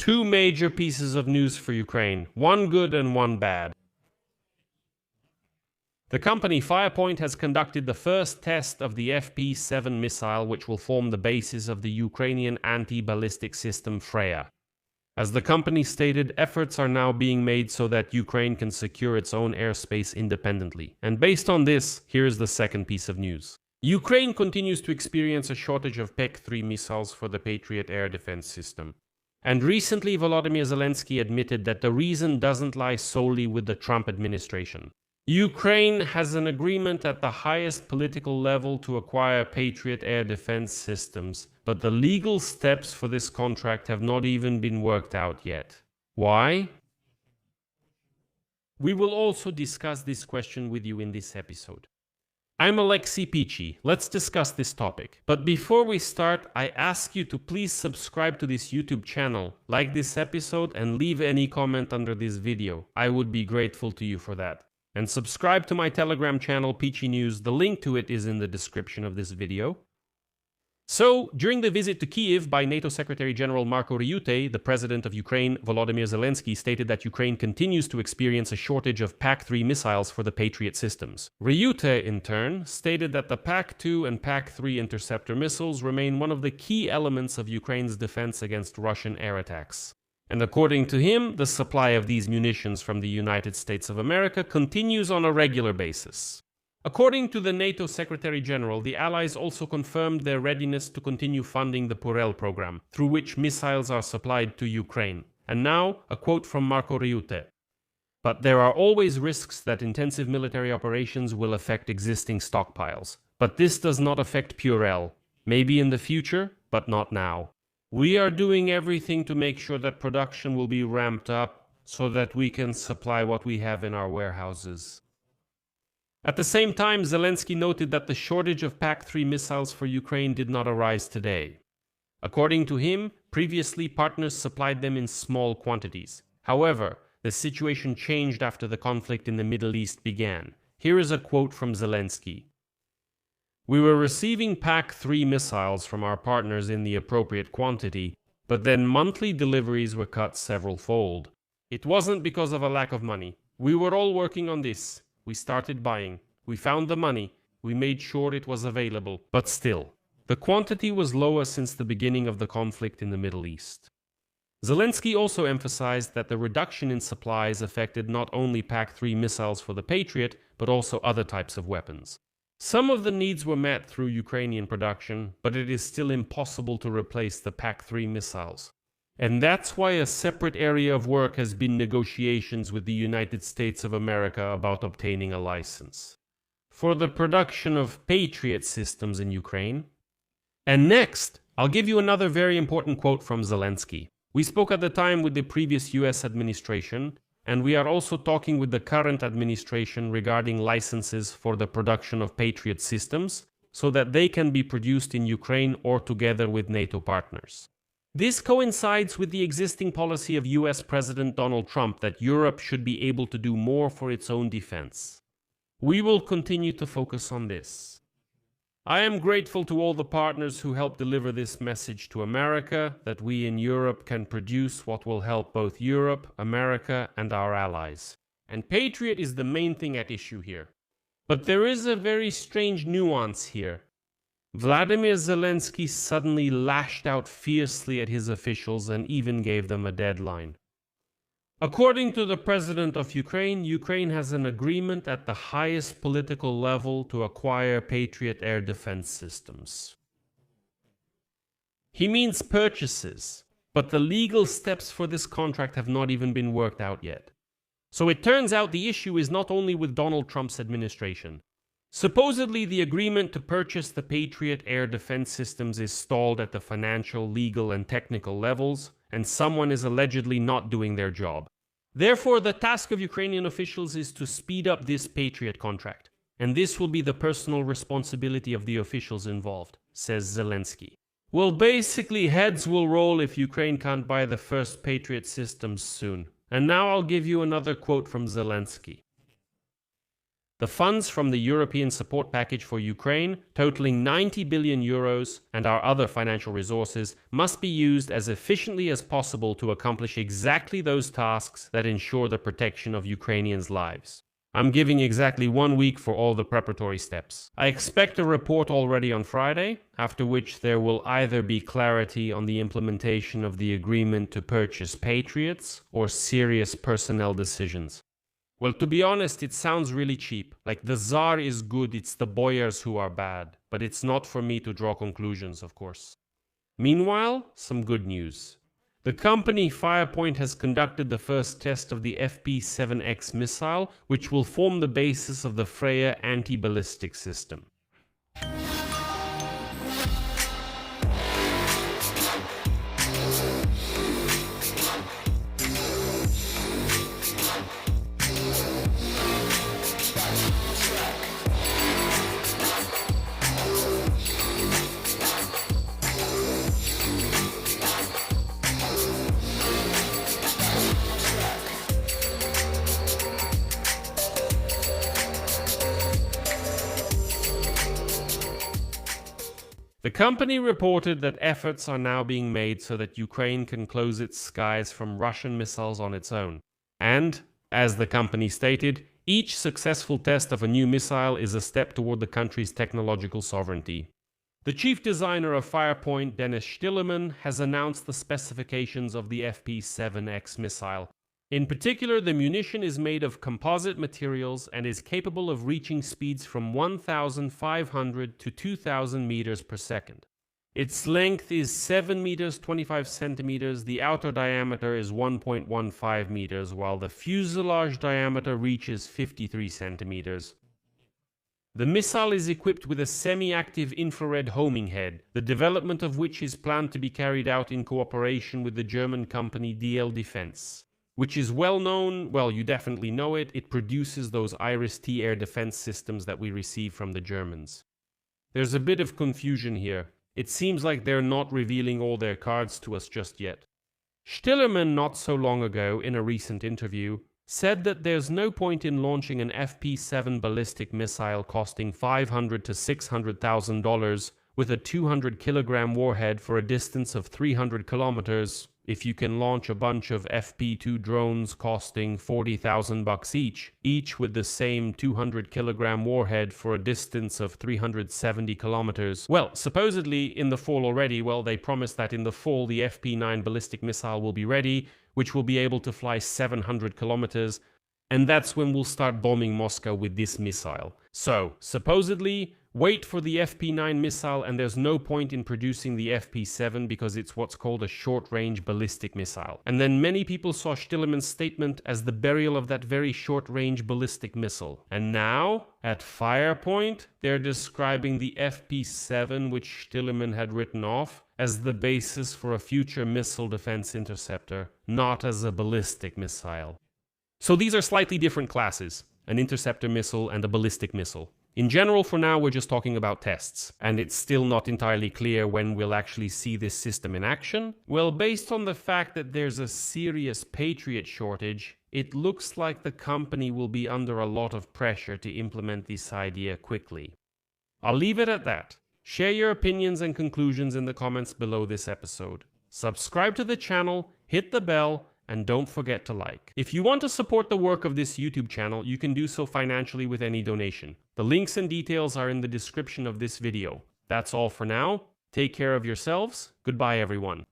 two major pieces of news for Ukraine, one good and one bad. The company Firepoint has conducted the first test of the FP-7 missile, which will form the basis of the Ukrainian anti-ballistic system Freya. As the company stated, efforts are now being made so that Ukraine can secure its own airspace independently. And based on this, here's the second piece of news. Ukraine continues to experience a shortage of PEK-3 missiles for the Patriot air defense system. And recently, Volodymyr Zelensky admitted that the reason doesn't lie solely with the Trump administration. Ukraine has an agreement at the highest political level to acquire Patriot air defense systems, but the legal steps for this contract have not even been worked out yet. Why? We will also discuss this question with you in this episode. I'm Alexei Pichi. Let's discuss this topic. But before we start, I ask you to please subscribe to this YouTube channel, like this episode, and leave any comment under this video. I would be grateful to you for that. And subscribe to my Telegram channel, Peachy News. The link to it is in the description of this video. So, during the visit to Kyiv by NATO Secretary General Marko Ryute, the president of Ukraine, Volodymyr Zelensky, stated that Ukraine continues to experience a shortage of PAC-3 missiles for the Patriot systems. Ryute, in turn, stated that the PAC-2 and PAC-3 interceptor missiles remain one of the key elements of Ukraine's defense against Russian air attacks. And according to him, the supply of these munitions from the United States of America continues on a regular basis. According to the NATO Secretary General, the Allies also confirmed their readiness to continue funding the Purel program, through which missiles are supplied to Ukraine. And now, a quote from Marko Ryute. But there are always risks that intensive military operations will affect existing stockpiles. But this does not affect Purel. Maybe in the future, but not now. We are doing everything to make sure that production will be ramped up so that we can supply what we have in our warehouses. At the same time, Zelensky noted that the shortage of PAC-3 missiles for Ukraine did not arise today. According to him, previously partners supplied them in small quantities. However, the situation changed after the conflict in the Middle East began. Here is a quote from Zelensky. We were receiving PAC-3 missiles from our partners in the appropriate quantity, but then monthly deliveries were cut several-fold. It wasn't because of a lack of money. We were all working on this. We started buying. We found the money. We made sure it was available. But still, the quantity was lower since the beginning of the conflict in the Middle East. Zelensky also emphasized that the reduction in supplies affected not only PAC-3 missiles for the Patriot, but also other types of weapons. Some of the needs were met through Ukrainian production, but it is still impossible to replace the PAC-3 missiles. And that's why a separate area of work has been negotiations with the United States of America about obtaining a license for the production of Patriot systems in Ukraine. And next, I'll give you another very important quote from Zelensky. We spoke at the time with the previous US administration, and we are also talking with the current administration regarding licenses for the production of Patriot systems, so that they can be produced in Ukraine or together with NATO partners. This coincides with the existing policy of US President Donald Trump that Europe should be able to do more for its own defense. We will continue to focus on this. I am grateful to all the partners who helped deliver this message to America, that we in Europe can produce what will help both Europe, America, and our allies. And Patriot is the main thing at issue here. But there is a very strange nuance here. Vladimir Zelensky suddenly lashed out fiercely at his officials and even gave them a deadline. According to the president of Ukraine, Ukraine has an agreement at the highest political level to acquire Patriot air defense systems. He means purchases, but the legal steps for this contract have not even been worked out yet. So it turns out the issue is not only with Donald Trump's administration. Supposedly, the agreement to purchase the Patriot air defense systems is stalled at the financial, legal, and technical levels, and someone is allegedly not doing their job. Therefore, the task of Ukrainian officials is to speed up this Patriot contract, and this will be the personal responsibility of the officials involved, says Zelensky. Well, basically, heads will roll if Ukraine can't buy the first Patriot systems soon. And now I'll give you another quote from Zelensky. The funds from the European support package for Ukraine, totaling 90 billion euros, and our other financial resources must be used as efficiently as possible to accomplish exactly those tasks that ensure the protection of Ukrainians' lives. I'm giving exactly 1 week for all the preparatory steps. I expect a report already on Friday, after which there will either be clarity on the implementation of the agreement to purchase Patriots or serious personnel decisions. Well, to be honest, it sounds really cheap. Like the Tsar is good, it's the boyars who are bad. But it's not for me to draw conclusions, of course. Meanwhile, some good news. The company Firepoint has conducted the first test of the FP7X missile, which will form the basis of the Freya anti-ballistic system. The company reported that efforts are now being made so that Ukraine can close its skies from Russian missiles on its own. And, as the company stated, each successful test of a new missile is a step toward the country's technological sovereignty. The chief designer of Firepoint, Dennis Stillerman, has announced the specifications of the FP7X missile. In particular, the munition is made of composite materials and is capable of reaching speeds from 1,500 to 2,000 meters per second. Its length is 7 meters 25 centimeters, the outer diameter is 1.15 meters, while the fuselage diameter reaches 53 centimeters. The missile is equipped with a semi-active infrared homing head, the development of which is planned to be carried out in cooperation with the German company DL Defense, which is well known, well, you definitely know it, it produces those Iris-T air defense systems that we receive from the Germans. There's a bit of confusion here. It seems like they're not revealing all their cards to us just yet. Stillerman, not so long ago, in a recent interview, said that there's no point in launching an FP7 ballistic missile costing $500,000 to $600,000 with a 200-kilogram warhead for a distance of 300 kilometers if you can launch a bunch of FP2 drones costing $40,000 each with the same 200-kilogram warhead for a distance of 370 kilometers. Well, supposedly in the fall already, they promised that in the fall the FP9 ballistic missile will be ready, which will be able to fly 700 kilometers, and that's when we'll start bombing Moscow with this missile. So, supposedly, wait for the FP9 missile, and there's no point in producing the FP7 because it's what's called a short-range ballistic missile. And then many people saw Stillerman's statement as the burial of that very short-range ballistic missile. And now, at Firepoint, they're describing the FP7, which Stillerman had written off, as the basis for a future missile defense interceptor, not as a ballistic missile. So these are slightly different classes, an interceptor missile and a ballistic missile. In general, for now, we're just talking about tests, and it's still not entirely clear when we'll actually see this system in action. Well, based on the fact that there's a serious Patriot shortage, it looks like the company will be under a lot of pressure to implement this idea quickly. I'll leave it at that. Share your opinions and conclusions in the comments below this episode. Subscribe to the channel, hit the bell, and don't forget to like. If you want to support the work of this YouTube channel, you can do so financially with any donation. The links and details are in the description of this video. That's all for now. Take care of yourselves. Goodbye, everyone.